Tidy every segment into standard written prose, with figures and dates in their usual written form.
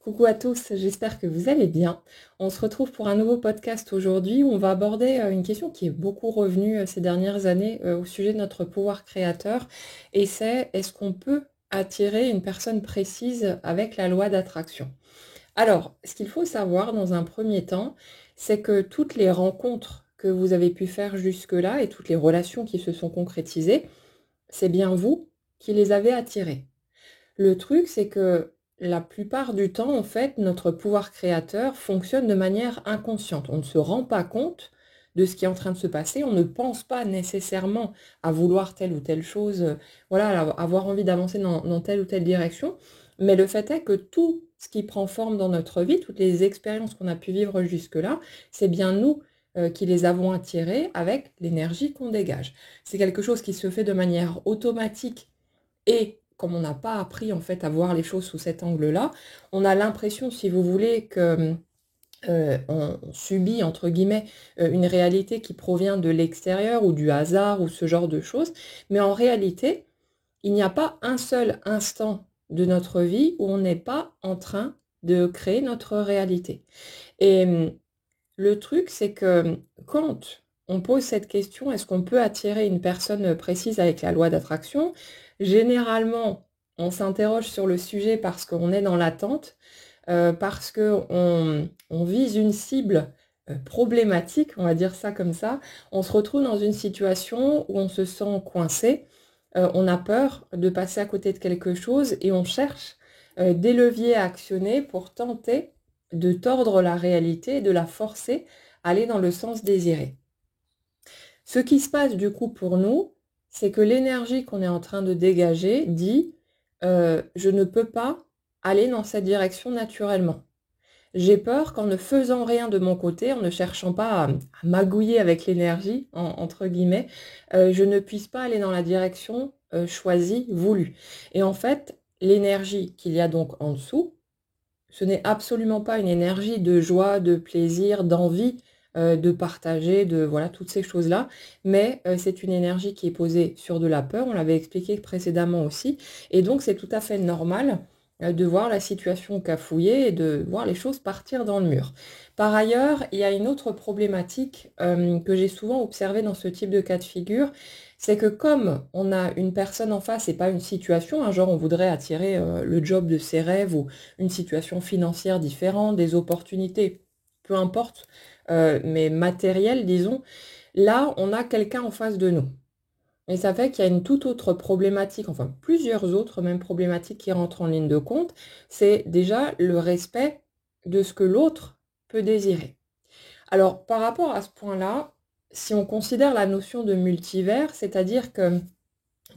Coucou à tous, j'espère que vous allez bien. On se retrouve pour un nouveau podcast aujourd'hui où on va aborder une question qui est beaucoup revenue ces dernières années au sujet de notre pouvoir créateur. Et c'est, est-ce qu'on peut attirer une personne précise avec la loi d'attraction? Alors, ce qu'il faut savoir dans un premier temps, c'est que toutes les rencontres que vous avez pu faire jusque-là et toutes les relations qui se sont concrétisées, c'est bien vous qui les avez attirées. Le truc, c'est que la plupart du temps, en fait, notre pouvoir créateur fonctionne de manière inconsciente. On ne se rend pas compte de ce qui est en train de se passer. On ne pense pas nécessairement à vouloir telle ou telle chose, voilà, avoir envie d'avancer dans telle ou telle direction. Mais le fait est que tout ce qui prend forme dans notre vie, toutes les expériences qu'on a pu vivre jusque-là, c'est bien nous qui les avons attirées avec l'énergie qu'on dégage. C'est quelque chose qui se fait de manière automatique et comme on n'a pas appris en fait à voir les choses sous cet angle-là, on a l'impression, si vous voulez, que on subit entre guillemets une réalité qui provient de l'extérieur ou du hasard ou ce genre de choses. Mais en réalité, il n'y a pas un seul instant de notre vie où on n'est pas en train de créer notre réalité. Et le truc, c'est que quand on pose cette question, est-ce qu'on peut attirer une personne précise avec la loi d'attraction? Généralement, on s'interroge sur le sujet parce qu'on est dans l'attente, parce qu'on vise une cible problématique, on va dire ça comme ça. On se retrouve dans une situation où on se sent coincé, on a peur de passer à côté de quelque chose et on cherche des leviers à actionner pour tenter de tordre la réalité et de la forcer à aller dans le sens désiré. Ce qui se passe du coup pour nous, c'est que l'énergie qu'on est en train de dégager dit je ne peux pas aller dans cette direction naturellement. J'ai peur qu'en ne faisant rien de mon côté, en ne cherchant pas à magouiller avec l'énergie, entre guillemets, je ne puisse pas aller dans la direction choisie, voulue. Et en fait, l'énergie qu'il y a donc en dessous, ce n'est absolument pas une énergie de joie, de plaisir, d'envie de partager, de voilà, toutes ces choses-là, mais c'est une énergie qui est posée sur de la peur, on l'avait expliqué précédemment aussi, et donc c'est tout à fait normal de voir la situation cafouiller et de voir les choses partir dans le mur. Par ailleurs, il y a une autre problématique que j'ai souvent observée dans ce type de cas de figure, c'est que comme on a une personne en face et pas une situation, genre on voudrait attirer le job de ses rêves ou une situation financière différente, des opportunités, peu importe, mais matérielles, disons, là, on a quelqu'un en face de nous. Et ça fait qu'il y a une toute autre problématique, enfin plusieurs autres même problématiques qui rentrent en ligne de compte. C'est déjà le respect de ce que l'autre peut désirer. Alors, par rapport à ce point-là, si on considère la notion de multivers, c'est-à-dire que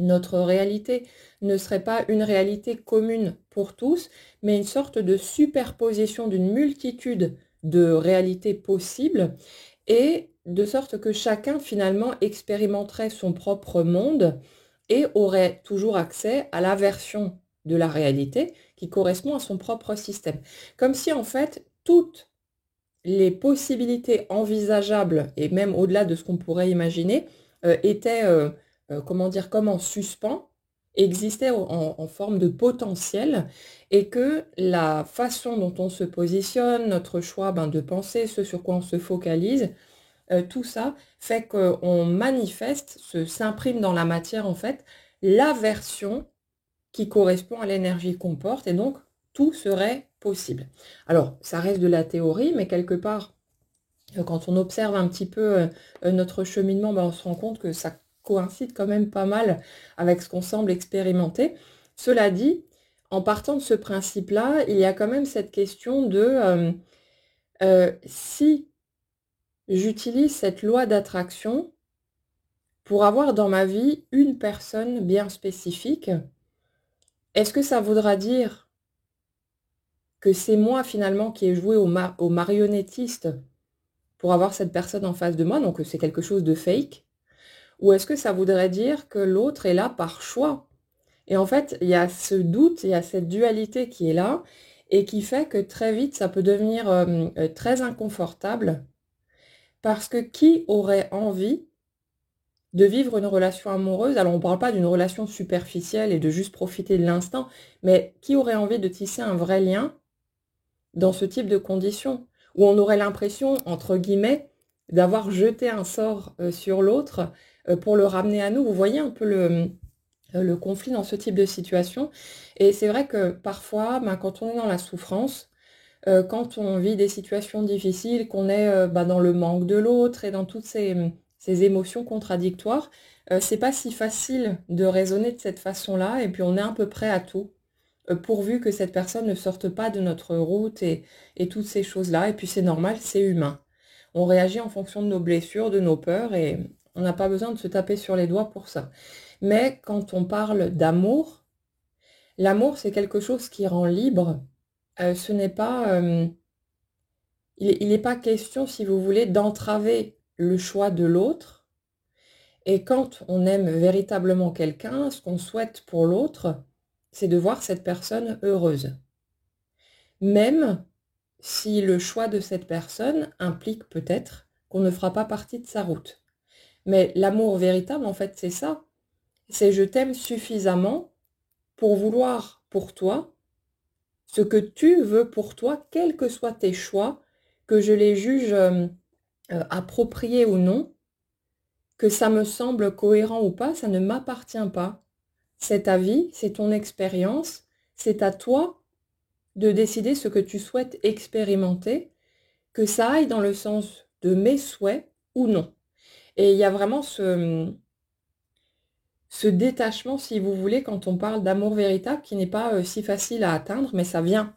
notre réalité ne serait pas une réalité commune pour tous, mais une sorte de superposition d'une multitude de réalités possibles, et de sorte que chacun finalement expérimenterait son propre monde et aurait toujours accès à la version de la réalité qui correspond à son propre système. Comme si en fait toutes les possibilités envisageables, et même au-delà de ce qu'on pourrait imaginer, étaient, comment dire, comme en suspens, existaient en forme de potentiel, et que la façon dont on se positionne, notre choix de penser, ce sur quoi on se focalise, tout ça fait qu'on manifeste, s'imprime dans la matière en fait, la version qui correspond à l'énergie qu'on porte, et donc tout serait possible. Alors, ça reste de la théorie, mais quelque part, quand on observe un petit peu notre cheminement, on se rend compte que ça coïncide quand même pas mal avec ce qu'on semble expérimenter. Cela dit, en partant de ce principe-là, il y a quand même cette question de si j'utilise cette loi d'attraction pour avoir dans ma vie une personne bien spécifique, est-ce que ça voudra dire que c'est moi finalement qui ai joué au marionnettiste pour avoir cette personne en face de moi, donc c'est quelque chose de fake? Ou est-ce que ça voudrait dire que l'autre est là par choix? Et en fait, il y a ce doute, il y a cette dualité qui est là, et qui fait que très vite, ça peut devenir très inconfortable, parce que qui aurait envie de vivre une relation amoureuse? Alors on ne parle pas d'une relation superficielle et de juste profiter de l'instant, mais qui aurait envie de tisser un vrai lien dans ce type de conditions, où on aurait l'impression, entre guillemets, d'avoir jeté un sort sur l'autre pour le ramener à nous. Vous voyez un peu le conflit dans ce type de situation. Et c'est vrai que parfois, quand on est dans la souffrance, quand on vit des situations difficiles, qu'on est dans le manque de l'autre et dans toutes ces émotions contradictoires, c'est pas si facile de raisonner de cette façon-là, et puis on est un peu prêt à tout, pourvu que cette personne ne sorte pas de notre route et toutes ces choses-là. Et puis c'est normal, c'est humain. On réagit en fonction de nos blessures, de nos peurs, et on n'a pas besoin de se taper sur les doigts pour ça. Mais quand on parle d'amour, l'amour c'est quelque chose qui rend libre. Ce n'est pas, il n'est pas question, si vous voulez, d'entraver le choix de l'autre. Et quand on aime véritablement quelqu'un, ce qu'on souhaite pour l'autre, c'est de voir cette personne heureuse. Même si le choix de cette personne implique peut-être qu'on ne fera pas partie de sa route. Mais l'amour véritable, en fait, c'est ça. C'est je t'aime suffisamment pour vouloir pour toi ce que tu veux pour toi, quels que soient tes choix, que je les juge appropriés ou non, que ça me semble cohérent ou pas, ça ne m'appartient pas. C'est ta vie, c'est ton expérience, c'est à toi de décider ce que tu souhaites expérimenter, que ça aille dans le sens de mes souhaits ou non. Et il y a vraiment ce détachement, si vous voulez, quand on parle d'amour véritable, qui n'est pas si facile à atteindre, mais ça vient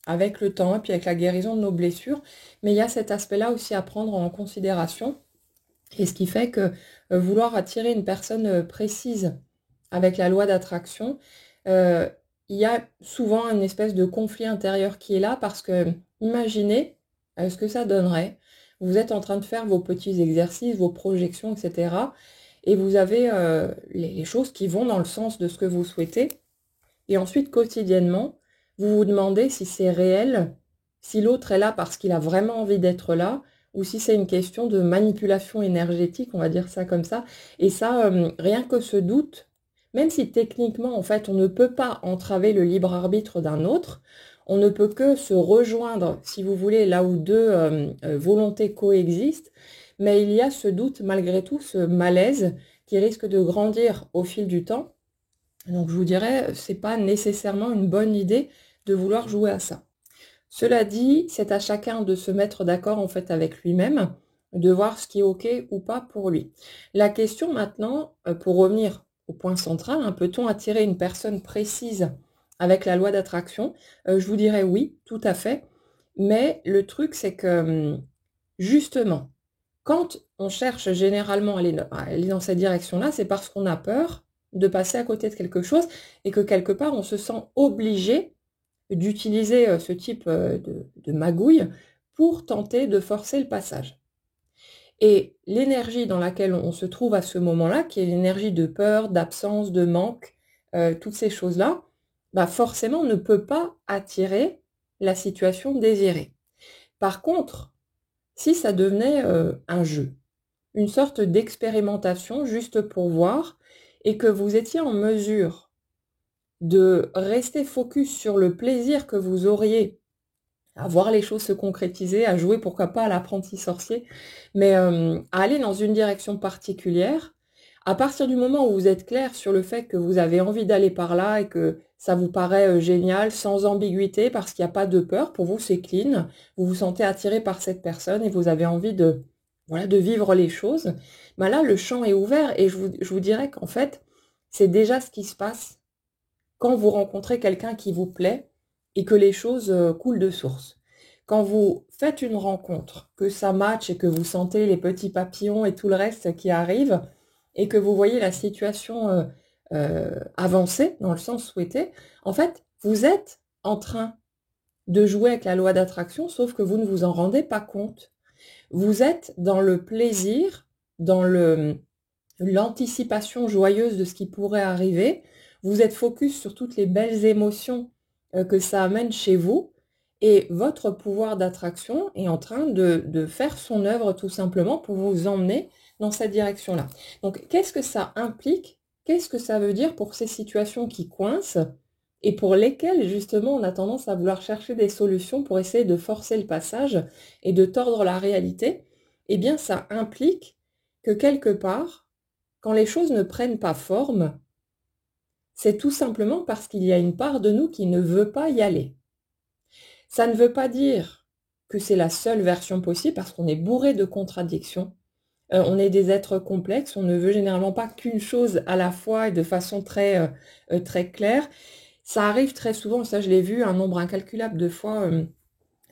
avec le temps et puis avec la guérison de nos blessures. Mais il y a cet aspect-là aussi à prendre en considération. Et ce qui fait que vouloir attirer une personne précise avec la loi d'attraction, il y a souvent une espèce de conflit intérieur qui est là, parce que imaginez ce que ça donnerait. Vous êtes en train de faire vos petits exercices, vos projections, etc. Et vous avez les choses qui vont dans le sens de ce que vous souhaitez. Et ensuite, quotidiennement, vous vous demandez si c'est réel, si l'autre est là parce qu'il a vraiment envie d'être là, ou si c'est une question de manipulation énergétique, on va dire ça comme ça. Et ça, rien que ce doute, même si techniquement, en fait, on ne peut pas entraver le libre arbitre d'un autre, on ne peut que se rejoindre, si vous voulez, là où deux volontés coexistent, mais il y a ce doute, malgré tout, ce malaise qui risque de grandir au fil du temps. Donc je vous dirais, c'est pas nécessairement une bonne idée de vouloir jouer à ça. Cela dit, c'est à chacun de se mettre d'accord en fait avec lui-même, de voir ce qui est OK ou pas pour lui. La question maintenant, pour revenir au point central, peut-on attirer une personne précise avec la loi d'attraction? Je vous dirais oui, tout à fait. Mais le truc, c'est que justement, quand on cherche généralement à aller dans cette direction-là, c'est parce qu'on a peur de passer à côté de quelque chose et que quelque part, on se sent obligé d'utiliser ce type de magouille pour tenter de forcer le passage. Et l'énergie dans laquelle on se trouve à ce moment-là, qui est l'énergie de peur, d'absence, de manque, toutes ces choses-là, forcément ne peut pas attirer la situation désirée. Par contre, si ça devenait un jeu, une sorte d'expérimentation juste pour voir, et que vous étiez en mesure de rester focus sur le plaisir que vous auriez à voir les choses se concrétiser, à jouer pourquoi pas à l'apprenti sorcier, mais à aller dans une direction particulière, à partir du moment où vous êtes clair sur le fait que vous avez envie d'aller par là et que ça vous paraît génial, sans ambiguïté, parce qu'il n'y a pas de peur, pour vous c'est clean, vous vous sentez attiré par cette personne et vous avez envie de vivre les choses, là le champ est ouvert. Et je vous dirais qu'en fait, c'est déjà ce qui se passe quand vous rencontrez quelqu'un qui vous plaît et que les choses coulent de source. Quand vous faites une rencontre, que ça matche et que vous sentez les petits papillons et tout le reste qui arrive, et que vous voyez la situation avancer dans le sens souhaité, en fait, vous êtes en train de jouer avec la loi d'attraction, sauf que vous ne vous en rendez pas compte. Vous êtes dans le plaisir, dans l'anticipation joyeuse de ce qui pourrait arriver. Vous êtes focus sur toutes les belles émotions que ça amène chez vous, et votre pouvoir d'attraction est en train de faire son œuvre tout simplement pour vous emmener dans cette direction-là. Donc, qu'est-ce que ça implique? Qu'est-ce que ça veut dire pour ces situations qui coincent? et pour lesquels justement on a tendance à vouloir chercher des solutions pour essayer de forcer le passage et de tordre la réalité, eh bien ça implique que quelque part, quand les choses ne prennent pas forme, c'est tout simplement parce qu'il y a une part de nous qui ne veut pas y aller. Ça ne veut pas dire que c'est la seule version possible parce qu'on est bourré de contradictions. On est des êtres complexes, on ne veut généralement pas qu'une chose à la fois et de façon très claire. Ça arrive très souvent, ça je l'ai vu un nombre incalculable de fois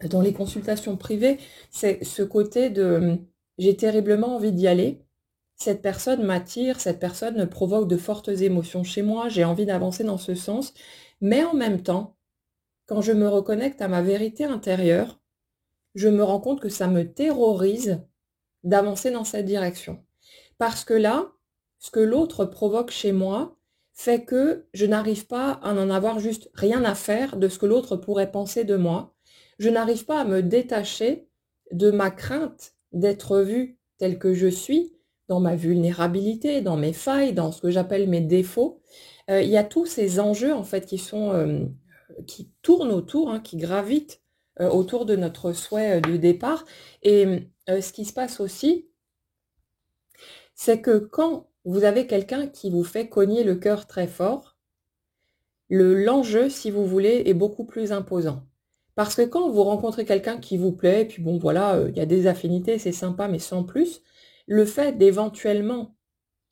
dans les consultations privées, c'est ce côté de j'ai terriblement envie d'y aller, cette personne m'attire, cette personne provoque de fortes émotions chez moi, j'ai envie d'avancer dans ce sens, mais en même temps, quand je me reconnecte à ma vérité intérieure, je me rends compte que ça me terrorise d'avancer dans cette direction. Parce que là, ce que l'autre provoque chez moi fait que je n'arrive pas à n'en avoir juste rien à faire de ce que l'autre pourrait penser de moi. Je n'arrive pas à me détacher de ma crainte d'être vue telle que je suis, dans ma vulnérabilité, dans mes failles, dans ce que j'appelle mes défauts. Il y a tous ces enjeux en fait qui tournent autour, hein, qui gravitent autour de notre souhait de départ. Et ce qui se passe aussi, c'est que quand vous avez quelqu'un qui vous fait cogner le cœur très fort, l'enjeu, si vous voulez, est beaucoup plus imposant. Parce que quand vous rencontrez quelqu'un qui vous plaît, et puis bon voilà, il y a des affinités, c'est sympa, mais sans plus, le fait d'éventuellement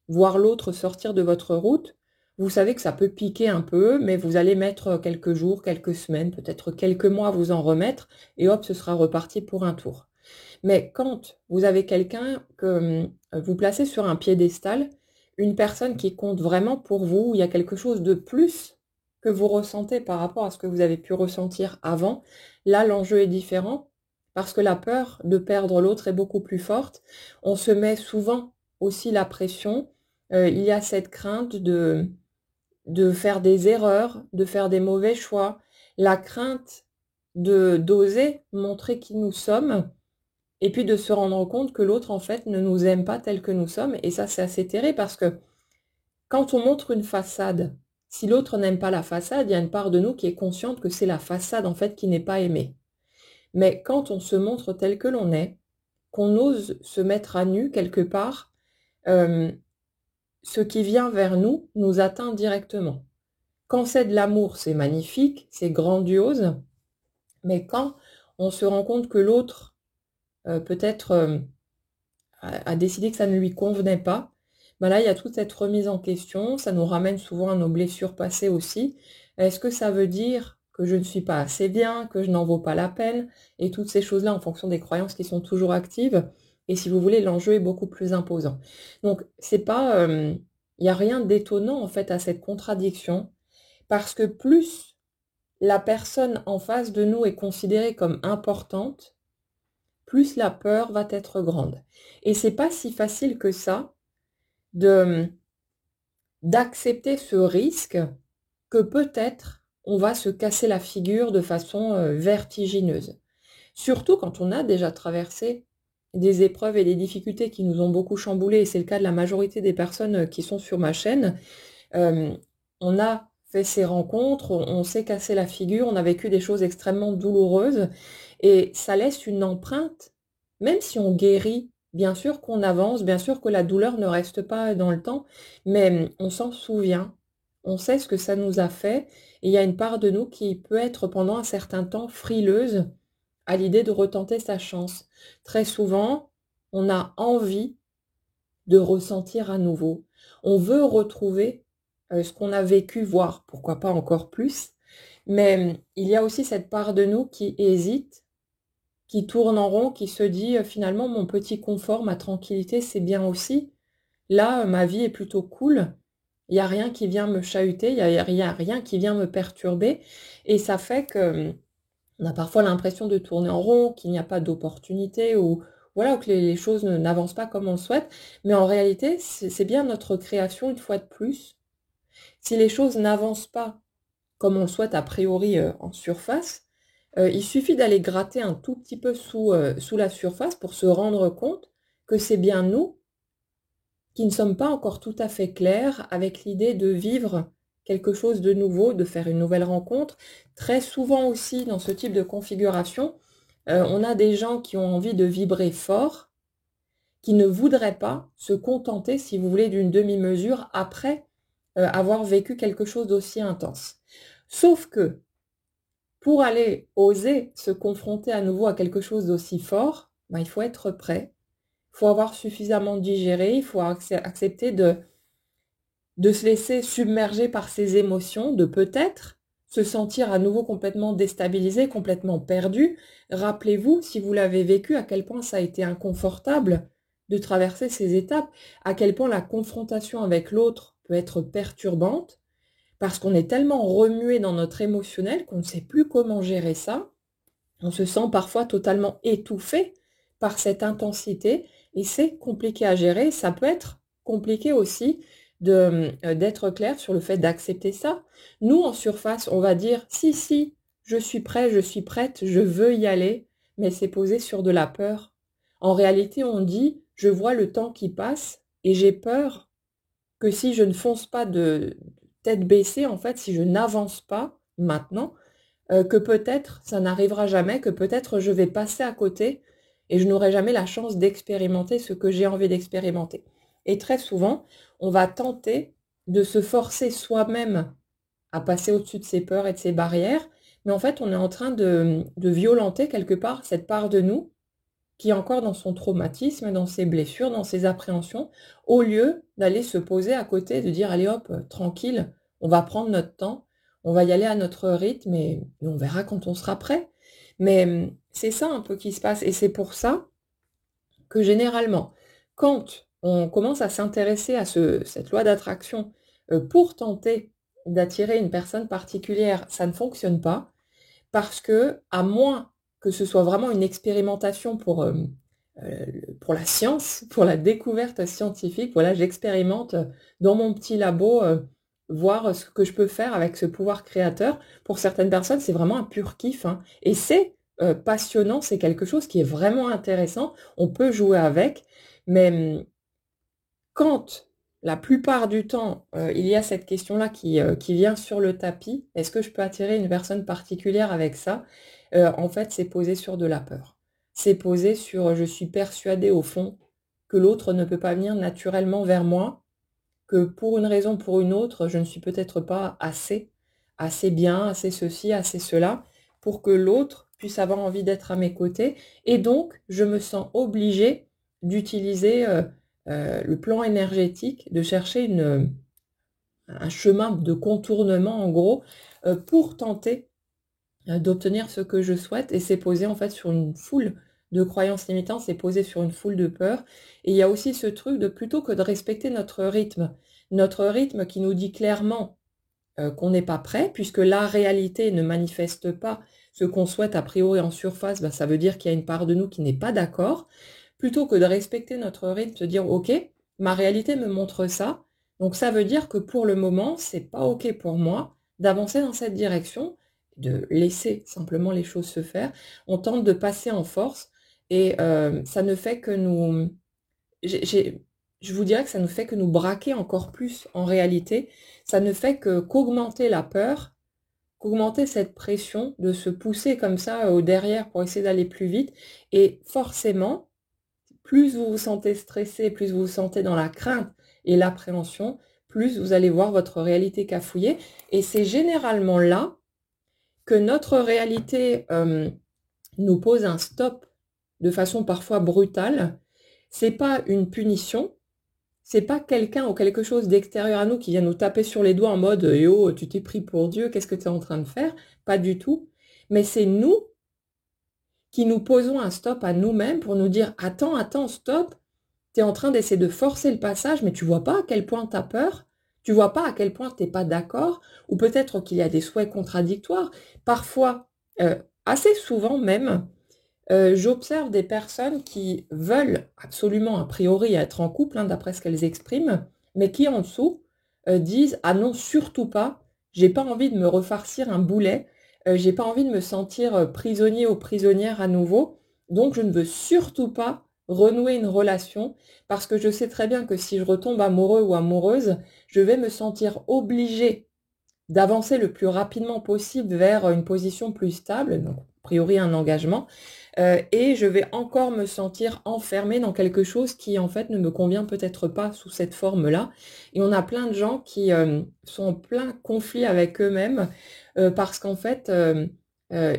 voir l'autre sortir de votre route, vous savez que ça peut piquer un peu, mais vous allez mettre quelques jours, quelques semaines, peut-être quelques mois à vous en remettre, et hop, ce sera reparti pour un tour. Mais quand vous avez quelqu'un que vous placez sur un piédestal, une personne qui compte vraiment pour vous, où il y a quelque chose de plus que vous ressentez par rapport à ce que vous avez pu ressentir avant, là l'enjeu est différent parce que la peur de perdre l'autre est beaucoup plus forte. On se met souvent aussi la pression. Il y a cette crainte de faire des erreurs, de faire des mauvais choix, la crainte d'oser montrer qui nous sommes et puis de se rendre compte que l'autre, en fait, ne nous aime pas tel que nous sommes. Et ça, c'est assez terrible parce que quand on montre une façade, si l'autre n'aime pas la façade, il y a une part de nous qui est consciente que c'est la façade, en fait, qui n'est pas aimée. Mais quand on se montre tel que l'on est, qu'on ose se mettre à nu quelque part, ce qui vient vers nous nous atteint directement. Quand c'est de l'amour, c'est magnifique, c'est grandiose, mais quand on se rend compte que l'autre peut-être a décidé que ça ne lui convenait pas, ben là, il y a toute cette remise en question, ça nous ramène souvent à nos blessures passées aussi. Est-ce que ça veut dire que je ne suis pas assez bien, que je n'en vaux pas la peine, et toutes ces choses-là en fonction des croyances qui sont toujours actives, et si vous voulez, l'enjeu est beaucoup plus imposant. Donc, c'est pas, il n'y a rien d'étonnant en fait à cette contradiction, parce que plus la personne en face de nous est considérée comme importante, plus la peur va être grande. Et c'est pas si facile que ça de d'accepter ce risque que peut-être on va se casser la figure de façon vertigineuse. Surtout quand on a déjà traversé des épreuves et des difficultés qui nous ont beaucoup chamboulés, et c'est le cas de la majorité des personnes qui sont sur ma chaîne. On a fait ces rencontres, on s'est cassé la figure, on a vécu des choses extrêmement douloureuses, et ça laisse une empreinte, même si on guérit, bien sûr qu'on avance, bien sûr que la douleur ne reste pas dans le temps, mais on s'en souvient, on sait ce que ça nous a fait, et il y a une part de nous qui peut être pendant un certain temps frileuse à l'idée de retenter sa chance. Très souvent, on a envie de ressentir à nouveau. On veut retrouver ce qu'on a vécu, voire pourquoi pas encore plus. Mais il y a aussi cette part de nous qui hésite, qui tourne en rond, qui se dit finalement mon petit confort, ma tranquillité, c'est bien aussi. Là, ma vie est plutôt cool. Il n'y a rien qui vient me chahuter, il n'y a rien qui vient me perturber. Et ça fait que on a parfois l'impression de tourner en rond, qu'il n'y a pas d'opportunité ou voilà, ou que les choses n'avancent pas comme on le souhaite. Mais en réalité, c'est bien notre création une fois de plus. Si les choses n'avancent pas comme on le souhaite a priori en surface, il suffit d'aller gratter un tout petit peu sous la surface pour se rendre compte que c'est bien nous qui ne sommes pas encore tout à fait clairs avec l'idée de vivre quelque chose de nouveau, de faire une nouvelle rencontre. Très souvent aussi, dans ce type de configuration, on a des gens qui ont envie de vibrer fort, qui ne voudraient pas se contenter, si vous voulez, d'une demi-mesure après avoir vécu quelque chose d'aussi intense. Sauf que, pour aller oser se confronter à nouveau à quelque chose d'aussi fort, ben, il faut être prêt, il faut avoir suffisamment digéré, il faut accepter de se laisser submerger par ses émotions, de peut-être se sentir à nouveau complètement déstabilisé, complètement perdu. Rappelez-vous, si vous l'avez vécu, à quel point ça a été inconfortable de traverser ces étapes, à quel point la confrontation avec l'autre peut être perturbante, parce qu'on est tellement remué dans notre émotionnel qu'on ne sait plus comment gérer ça. On se sent parfois totalement étouffé par cette intensité et c'est compliqué à gérer. Ça peut être compliqué aussi d'être clair sur le fait d'accepter ça. Nous, en surface, on va dire si, je suis prêt, je suis prête, je veux y aller, mais c'est posé sur de la peur. En réalité, on dit je vois le temps qui passe et j'ai peur que si je ne fonce pas de tête baissée, en fait, si je n'avance pas maintenant, que peut-être ça n'arrivera jamais, que peut-être je vais passer à côté et je n'aurai jamais la chance d'expérimenter ce que j'ai envie d'expérimenter. Et très souvent, on va tenter de se forcer soi-même à passer au-dessus de ses peurs et de ses barrières, mais en fait, on est en train de violenter quelque part cette part de nous qui est encore dans son traumatisme, dans ses blessures, dans ses appréhensions, au lieu d'aller se poser à côté, de dire allez hop, tranquille, on va prendre notre temps, on va y aller à notre rythme et on verra quand on sera prêt. Mais c'est ça un peu qui se passe et c'est pour ça que généralement, quand on commence à s'intéresser à cette loi d'attraction pour tenter d'attirer une personne particulière, ça ne fonctionne pas parce que, à moins que ce soit vraiment une expérimentation pour la science, pour la découverte scientifique, voilà, j'expérimente dans mon petit labo, voir ce que je peux faire avec ce pouvoir créateur. Pour certaines personnes, c'est vraiment un pur kiff, hein. Et c'est passionnant, c'est quelque chose qui est vraiment intéressant. On peut jouer avec, mais quand la plupart du temps, il y a cette question-là qui vient sur le tapis, est-ce que je peux attirer une personne particulière avec ça? En fait, c'est posé sur de la peur. C'est posé sur je suis persuadée au fond que l'autre ne peut pas venir naturellement vers moi, que pour une raison ou pour une autre, je ne suis peut-être pas assez bien, assez ceci, assez cela, pour que l'autre puisse avoir envie d'être à mes côtés. Et donc, je me sens obligée d'utiliser le plan énergétique, de chercher un chemin de contournement, en gros, pour tenter d'obtenir ce que je souhaite. Et c'est posé en fait sur une foule de croyances limitantes, c'est posé sur une foule de peurs. Et il y a aussi ce truc de plutôt que de respecter notre rythme qui nous dit clairement qu'on n'est pas prêt, puisque la réalité ne manifeste pas ce qu'on souhaite a priori en surface, ben, ça veut dire qu'il y a une part de nous qui n'est pas d'accord, plutôt que de respecter notre rythme, se dire ok, ma réalité me montre ça, donc ça veut dire que pour le moment, c'est pas ok pour moi d'avancer dans cette direction, de laisser simplement les choses se faire. On tente de passer en force et ça ne fait que nous... je vous dirais que ça ne fait que nous braquer encore plus en réalité. Ça ne fait que qu'augmenter la peur, qu'augmenter cette pression de se pousser comme ça au derrière pour essayer d'aller plus vite. Et forcément, plus vous vous sentez stressé, plus vous vous sentez dans la crainte et l'appréhension, plus vous allez voir votre réalité cafouillée. Et c'est généralement là que notre réalité nous pose un stop de façon parfois brutale. C'est pas une punition, c'est pas quelqu'un ou quelque chose d'extérieur à nous qui vient nous taper sur les doigts en mode yo, tu t'es pris pour Dieu, qu'est-ce que tu es en train de faire? Pas du tout. Mais c'est nous qui nous posons un stop à nous-mêmes pour nous dire attends, stop, tu es en train d'essayer de forcer le passage, mais tu vois pas à quel point tu as peur, tu vois pas à quel point tu n'es pas d'accord, ou peut-être qu'il y a des souhaits contradictoires. Parfois, assez souvent même, j'observe des personnes qui veulent absolument, a priori, être en couple, hein, d'après ce qu'elles expriment, mais qui en dessous disent « Ah non, surtout pas, j'ai pas envie de me refarcir un boulet, j'ai pas envie de me sentir prisonnier ou prisonnière à nouveau, donc je ne veux surtout pas renouer une relation, parce que je sais très bien que si je retombe amoureux ou amoureuse, je vais me sentir obligée d'avancer le plus rapidement possible vers une position plus stable, donc a priori un engagement, et je vais encore me sentir enfermée dans quelque chose qui en fait ne me convient peut-être pas sous cette forme-là. Et on a plein de gens qui sont en plein conflit avec eux-mêmes parce qu'en fait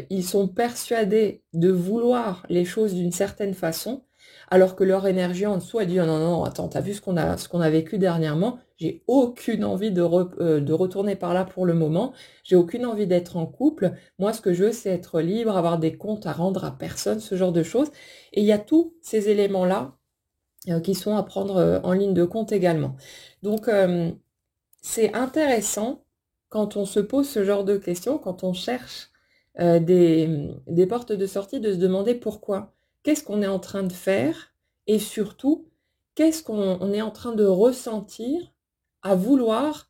ils sont persuadés de vouloir les choses d'une certaine façon, alors que leur énergie en dessous, elle dit: «Non, non, non, attends, t'as vu ce qu'on a vécu dernièrement? J'ai aucune envie de retourner par là pour le moment. J'ai aucune envie d'être en couple. Moi, ce que je veux, c'est être libre, avoir des comptes à rendre à personne, ce genre de choses.» Et il y a tous ces éléments-là qui sont à prendre en ligne de compte également. Donc, c'est intéressant quand on se pose ce genre de questions, quand on cherche des portes de sortie, de se demander pourquoi. Qu'est-ce qu'on est en train de faire? Et surtout, qu'est-ce qu'on est en train de ressentir à vouloir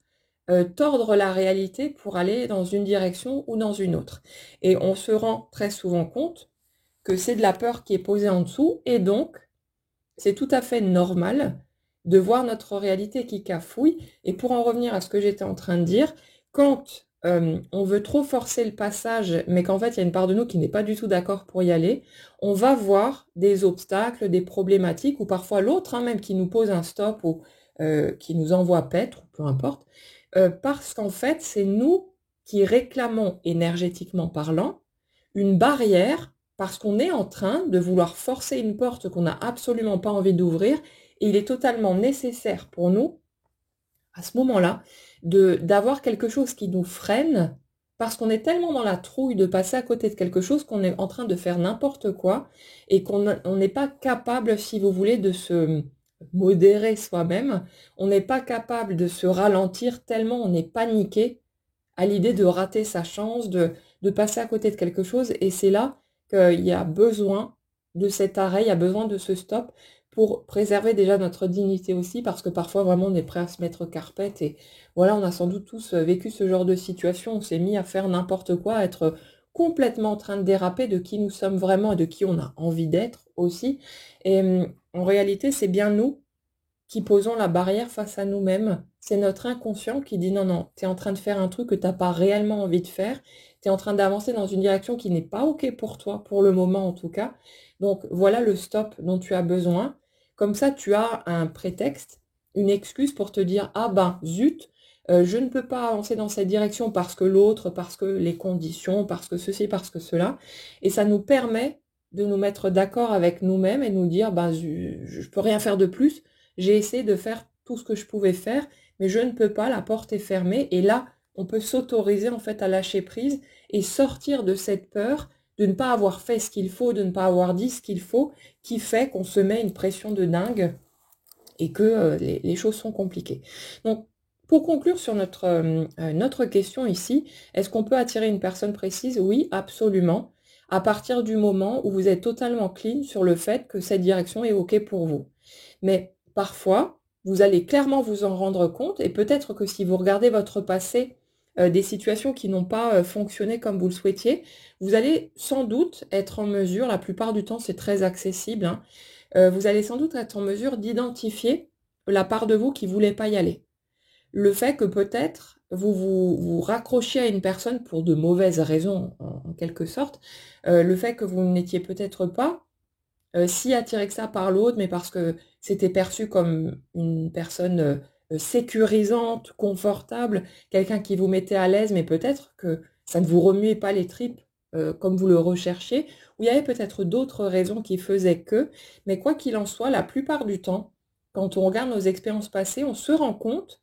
tordre la réalité pour aller dans une direction ou dans une autre? Et on se rend très souvent compte que c'est de la peur qui est posée en dessous, et donc c'est tout à fait normal de voir notre réalité qui cafouille. Et pour en revenir à ce que j'étais en train de dire, quand on veut trop forcer le passage, mais qu'en fait il y a une part de nous qui n'est pas du tout d'accord pour y aller, on va voir des obstacles, des problématiques, ou parfois l'autre, même qui nous pose un stop ou qui nous envoie paître, peu importe, parce qu'en fait c'est nous qui réclamons, énergétiquement parlant, une barrière, parce qu'on est en train de vouloir forcer une porte qu'on n'a absolument pas envie d'ouvrir, et il est totalement nécessaire pour nous, à ce moment-là, d'avoir quelque chose qui nous freine, parce qu'on est tellement dans la trouille de passer à côté de quelque chose qu'on est en train de faire n'importe quoi, et qu'on n'est pas capable, si vous voulez, de se modérer soi-même, on n'est pas capable de se ralentir tellement on est paniqué à l'idée de rater sa chance, de passer à côté de quelque chose. Et c'est là qu'il y a besoin de cet arrêt, il y a besoin de ce stop pour préserver déjà notre dignité aussi, parce que parfois vraiment on est prêt à se mettre carpette, et voilà, on a sans doute tous vécu ce genre de situation, on s'est mis à faire n'importe quoi, à être complètement en train de déraper de qui nous sommes vraiment et de qui on a envie d'être aussi. Et en réalité, c'est bien nous qui posons la barrière face à nous-mêmes. C'est notre inconscient qui dit: non, non, tu es en train de faire un truc que tu n'as pas réellement envie de faire, tu es en train d'avancer dans une direction qui n'est pas OK pour toi, pour le moment en tout cas. Donc voilà le stop dont tu as besoin. Comme ça, tu as un prétexte, une excuse pour te dire: ah ben zut, je ne peux pas avancer dans cette direction parce que l'autre, parce que les conditions, parce que ceci, parce que cela. Et ça nous permet de nous mettre d'accord avec nous-mêmes et nous dire: ben, je peux rien faire de plus. J'ai essayé de faire tout ce que je pouvais faire, mais je ne peux pas, la porte est fermée. Et là, on peut s'autoriser en fait à lâcher prise et sortir de cette peur de ne pas avoir fait ce qu'il faut, de ne pas avoir dit ce qu'il faut, qui fait qu'on se met une pression de dingue et que les choses sont compliquées. Donc, pour conclure sur notre question ici, est-ce qu'on peut attirer une personne précise? Oui, absolument, à partir du moment où vous êtes totalement clean sur le fait que cette direction est OK pour vous. Mais parfois, vous allez clairement vous en rendre compte, et peut-être que si vous regardez votre passé, des situations qui n'ont pas fonctionné comme vous le souhaitiez, vous allez sans doute être en mesure, la plupart du temps c'est très accessible, hein, vous allez sans doute être en mesure d'identifier la part de vous qui ne voulait pas y aller. Le fait que peut-être vous raccrochiez à une personne pour de mauvaises raisons, en quelque sorte, le fait que vous n'étiez peut-être pas si attiré que ça par l'autre, mais parce que c'était perçu comme une personne sécurisante, confortable, quelqu'un qui vous mettait à l'aise, mais peut-être que ça ne vous remuait pas les tripes comme vous le recherchiez, ou il y avait peut-être d'autres raisons qui faisaient que, mais quoi qu'il en soit, la plupart du temps, quand on regarde nos expériences passées, on se rend compte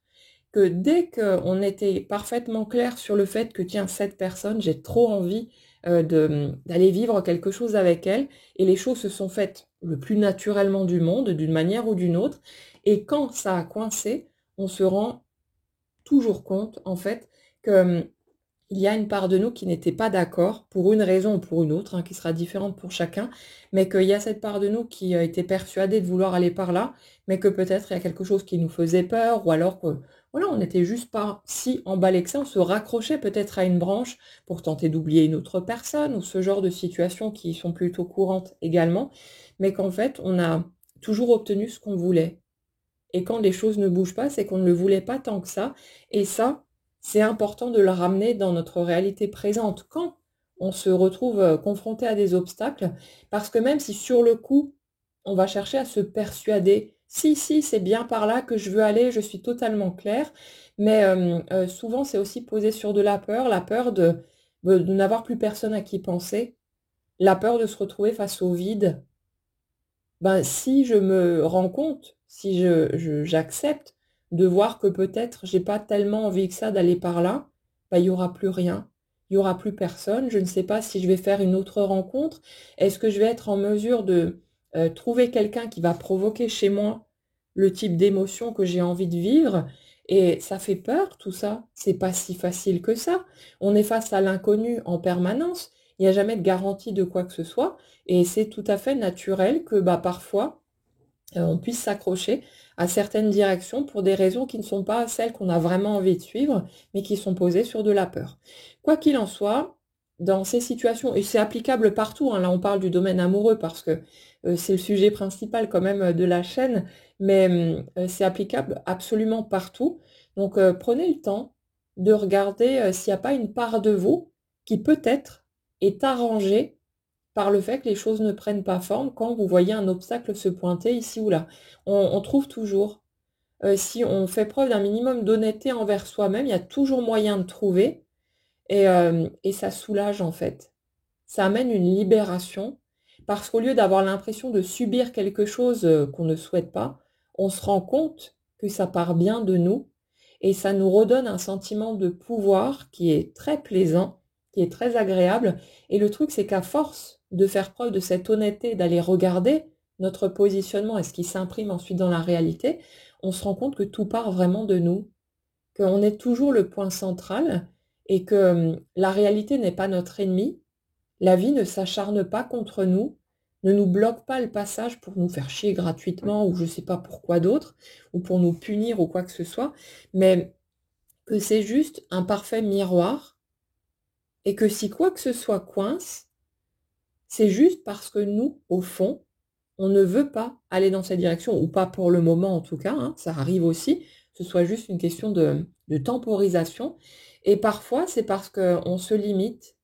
que dès qu'on était parfaitement clair sur le fait que tiens, cette personne, j'ai trop envie d'aller vivre quelque chose avec elle, et les choses se sont faites le plus naturellement du monde, d'une manière ou d'une autre, et quand ça a coincé, on se rend toujours compte, en fait, que il y a une part de nous qui n'était pas d'accord, pour une raison ou pour une autre, qui sera différente pour chacun, mais qu'il y a cette part de nous qui était persuadée de vouloir aller par là, mais que peut-être il y a quelque chose qui nous faisait peur, ou alors que voilà, on n'était juste pas si emballé que ça, on se raccrochait peut-être à une branche pour tenter d'oublier une autre personne, ou ce genre de situations qui sont plutôt courantes également, mais qu'en fait, on a toujours obtenu ce qu'on voulait. Et quand les choses ne bougent pas, c'est qu'on ne le voulait pas tant que ça, et ça, c'est important de le ramener dans notre réalité présente quand on se retrouve confronté à des obstacles, parce que même si sur le coup, on va chercher à se persuader, si, si, c'est bien par là que je veux aller, je suis totalement claire, mais souvent c'est aussi posé sur de la peur de n'avoir plus personne à qui penser, la peur de se retrouver face au vide. Ben, si je me rends compte, si j'accepte de voir que peut-être j'ai pas tellement envie que ça d'aller par là, ben, il y aura plus rien. Il y aura plus personne. Je ne sais pas si je vais faire une autre rencontre. Est-ce que je vais être en mesure de trouver quelqu'un qui va provoquer chez moi le type d'émotion que j'ai envie de vivre? Et ça fait peur, tout ça. C'est pas si facile que ça. On est face à l'inconnu en permanence. Il n'y a jamais de garantie de quoi que ce soit. Et c'est tout à fait naturel que bah, parfois, on puisse s'accrocher à certaines directions pour des raisons qui ne sont pas celles qu'on a vraiment envie de suivre, mais qui sont posées sur de la peur. Quoi qu'il en soit, dans ces situations, et c'est applicable partout, hein, là on parle du domaine amoureux parce que c'est le sujet principal quand même de la chaîne, mais c'est applicable absolument partout. Donc prenez le temps de regarder s'il n'y a pas une part de vous qui peut-être est arrangée par le fait que les choses ne prennent pas forme quand vous voyez un obstacle se pointer ici ou là. On trouve toujours, si on fait preuve d'un minimum d'honnêteté envers soi-même, il y a toujours moyen de trouver et ça soulage en fait. Ça amène une libération parce qu'au lieu d'avoir l'impression de subir quelque chose qu'on ne souhaite pas, on se rend compte que ça part bien de nous et ça nous redonne un sentiment de pouvoir qui est très plaisant, qui est très agréable. Et le truc, c'est qu'à force de faire preuve de cette honnêteté, d'aller regarder notre positionnement et ce qui s'imprime ensuite dans la réalité, on se rend compte que tout part vraiment de nous, qu'on est toujours le point central et que la réalité n'est pas notre ennemi. La vie ne s'acharne pas contre nous, ne nous bloque pas le passage pour nous faire chier gratuitement ou je ne sais pas pourquoi d'autre, ou pour nous punir ou quoi que ce soit, mais que c'est juste un parfait miroir et que si quoi que ce soit coince, c'est juste parce que nous, au fond, on ne veut pas aller dans cette direction, ou pas pour le moment en tout cas, hein, ça arrive aussi, ce soit juste une question de temporisation. Et parfois, c'est parce qu'on se limite,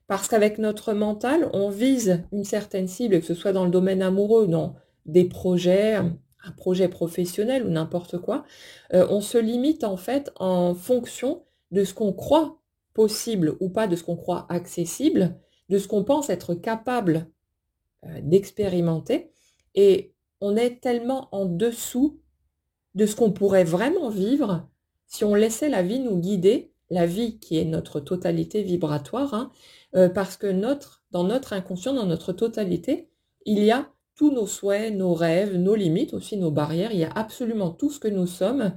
parce qu'avec notre mental, on vise une certaine cible, que ce soit dans le domaine amoureux, dans des projets, un projet professionnel ou n'importe quoi, on se limite en fait en fonction de ce qu'on croit possible ou pas, de ce qu'on croit accessible, de ce qu'on pense être capable d'expérimenter. Et on est tellement en dessous de ce qu'on pourrait vraiment vivre si on laissait la vie nous guider, la vie qui est notre totalité vibratoire, hein, parce que dans notre inconscient, dans notre totalité, il y a tous nos souhaits, nos rêves, nos limites, aussi nos barrières, il y a absolument tout ce que nous sommes.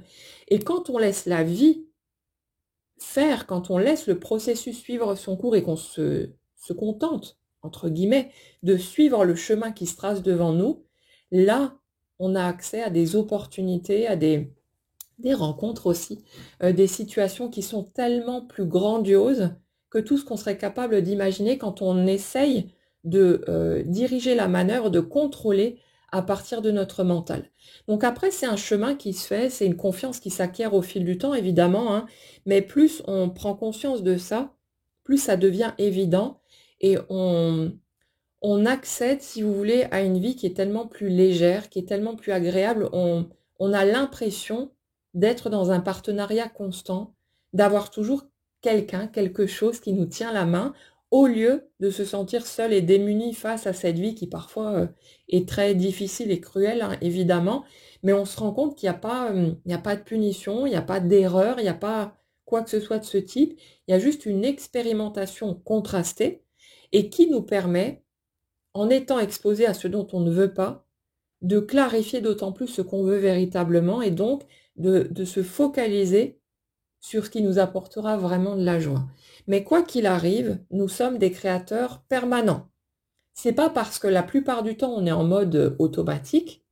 Et quand on laisse la vie faire, quand on laisse le processus suivre son cours et qu'on se contente, entre guillemets, de suivre le chemin qui se trace devant nous, là, on a accès à des opportunités, à des rencontres aussi, des situations qui sont tellement plus grandioses que tout ce qu'on serait capable d'imaginer quand on essaye de diriger la manœuvre, de contrôler à partir de notre mental. Donc après, c'est un chemin qui se fait, c'est une confiance qui s'acquiert au fil du temps, évidemment, hein, mais plus on prend conscience de ça, plus ça devient évident et on accède, si vous voulez, à une vie qui est tellement plus légère, qui est tellement plus agréable. On a l'impression d'être dans un partenariat constant, d'avoir toujours quelqu'un, quelque chose qui nous tient la main, au lieu de se sentir seul et démuni face à cette vie qui parfois est très difficile et cruelle, hein, évidemment. Mais on se rend compte qu'il n'y a pas, il n'y a pas de punition, il n'y a pas d'erreur, il n'y a pas quoi que ce soit de ce type. Il y a juste une expérimentation contrastée et qui nous permet, en étant exposé à ce dont on ne veut pas, de clarifier d'autant plus ce qu'on veut véritablement et donc de se focaliser sur ce qui nous apportera vraiment de la joie. Mais quoi qu'il arrive, nous sommes des créateurs permanents. C'est pas parce que la plupart du temps on est en mode automatique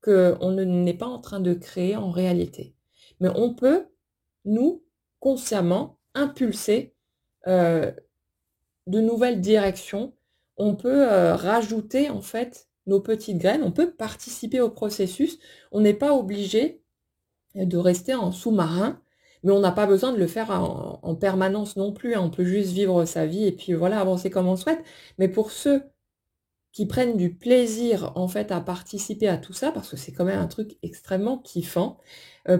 qu'on n'est pas en train de créer en réalité. Mais on peut, nous, consciemment, impulser euh, de nouvelles directions. On peut rajouter en fait nos petites graines, on peut participer au processus. On n'est pas obligé de rester en sous-marin, Mais on n'a pas besoin de le faire en permanence non plus, hein. On peut juste vivre sa vie et puis voilà, avancer comme on souhaite. Mais pour ceux qui prennent du plaisir en fait à participer à tout ça, parce que c'est quand même un truc extrêmement kiffant,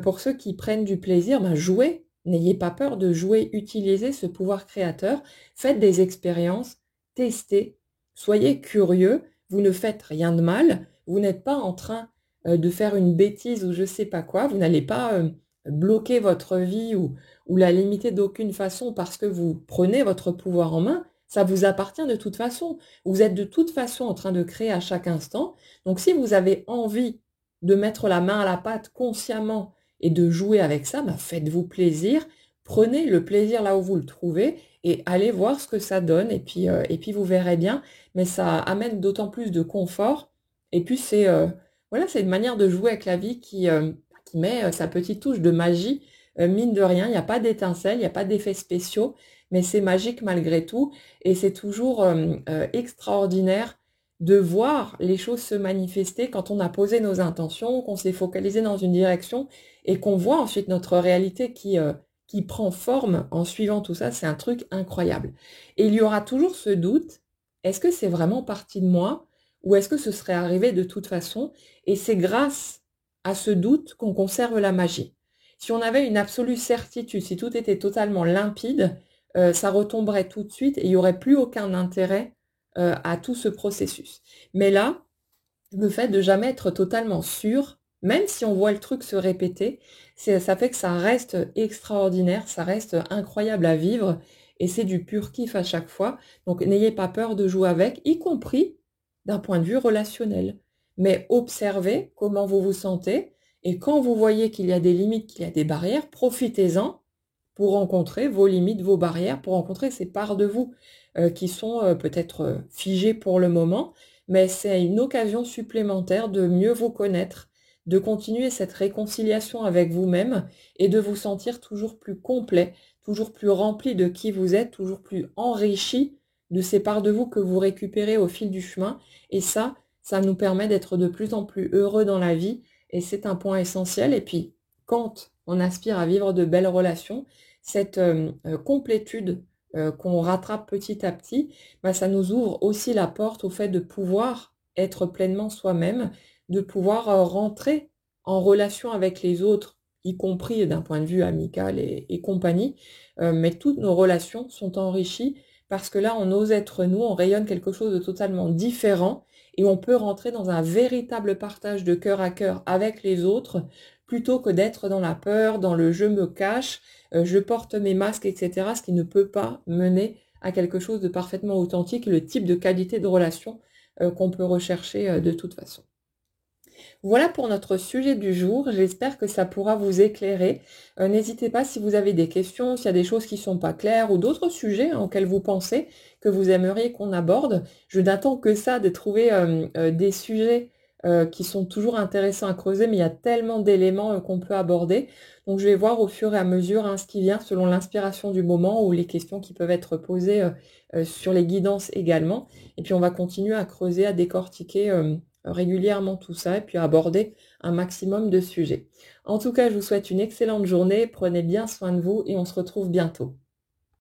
pour ceux qui prennent du plaisir, ben jouez, n'ayez pas peur de jouer, utilisez ce pouvoir créateur, faites des expériences, testez, soyez curieux, vous ne faites rien de mal, vous n'êtes pas en train de faire une bêtise ou je sais pas quoi, vous n'allez pas bloquer votre vie ou la limiter d'aucune façon parce que vous prenez votre pouvoir en main, ça vous appartient de toute façon. Vous êtes de toute façon en train de créer à chaque instant. Donc si vous avez envie de mettre la main à la pâte consciemment et de jouer avec ça, bah faites-vous plaisir. Prenez le plaisir là où vous le trouvez et allez voir ce que ça donne. Et puis vous verrez bien. Mais ça amène d'autant plus de confort. Et puis c'est voilà, c'est une manière de jouer avec la vie qui met sa petite touche de magie. Mine de rien, il n'y a pas d'étincelles, il n'y a pas d'effets spéciaux, mais c'est magique malgré tout. Et c'est toujours extraordinaire de voir les choses se manifester quand on a posé nos intentions, qu'on s'est focalisé dans une direction et qu'on voit ensuite notre réalité qui prend forme en suivant tout ça. C'est un truc incroyable. Et il y aura toujours ce doute, est-ce que c'est vraiment parti de moi ou est-ce que ce serait arrivé de toute façon? Et c'est grâce à ce doute qu'on conserve la magie. Si on avait une absolue certitude, si tout était totalement limpide, ça retomberait tout de suite et il n'y aurait plus aucun intérêt à tout ce processus. Mais là, le fait de jamais être totalement sûr, même si on voit le truc se répéter, ça fait que ça reste extraordinaire, ça reste incroyable à vivre et c'est du pur kiff à chaque fois. Donc n'ayez pas peur de jouer avec, y compris d'un point de vue relationnel. Mais observez comment vous vous sentez et quand vous voyez qu'il y a des limites, qu'il y a des barrières, profitez-en pour rencontrer vos limites, vos barrières, pour rencontrer ces parts de vous qui sont peut-être figées pour le moment, mais c'est une occasion supplémentaire de mieux vous connaître, de continuer cette réconciliation avec vous-même et de vous sentir toujours plus complet, toujours plus rempli de qui vous êtes, toujours plus enrichi de ces parts de vous que vous récupérez au fil du chemin. Et ça nous permet d'être de plus en plus heureux dans la vie et c'est un point essentiel. Et puis, quand on aspire à vivre de belles relations, cette complétude qu'on rattrape petit à petit, bah, ça nous ouvre aussi la porte au fait de pouvoir être pleinement soi-même, de pouvoir rentrer en relation avec les autres, y compris d'un point de vue amical et compagnie, mais toutes nos relations sont enrichies parce que là, on ose être nous, on rayonne quelque chose de totalement différent et on peut rentrer dans un véritable partage de cœur à cœur avec les autres plutôt que d'être dans la peur, dans le je me cache, je porte mes masques, etc., ce qui ne peut pas mener à quelque chose de parfaitement authentique, le type de qualité de relation qu'on peut rechercher de toute façon. Voilà pour notre sujet du jour, j'espère que ça pourra vous éclairer. N'hésitez pas si vous avez des questions, s'il y a des choses qui ne sont pas claires ou d'autres sujets auxquels vous pensez que vous aimeriez qu'on aborde. Je n'attends que ça, de trouver des sujets qui sont toujours intéressants à creuser, mais il y a tellement d'éléments qu'on peut aborder. Donc je vais voir au fur et à mesure ce qui vient selon l'inspiration du moment ou les questions qui peuvent être posées sur les guidances également. Et puis on va continuer à creuser, à décortiquer régulièrement tout ça et puis aborder un maximum de sujets. En tout cas, je vous souhaite une excellente journée, prenez bien soin de vous et on se retrouve bientôt.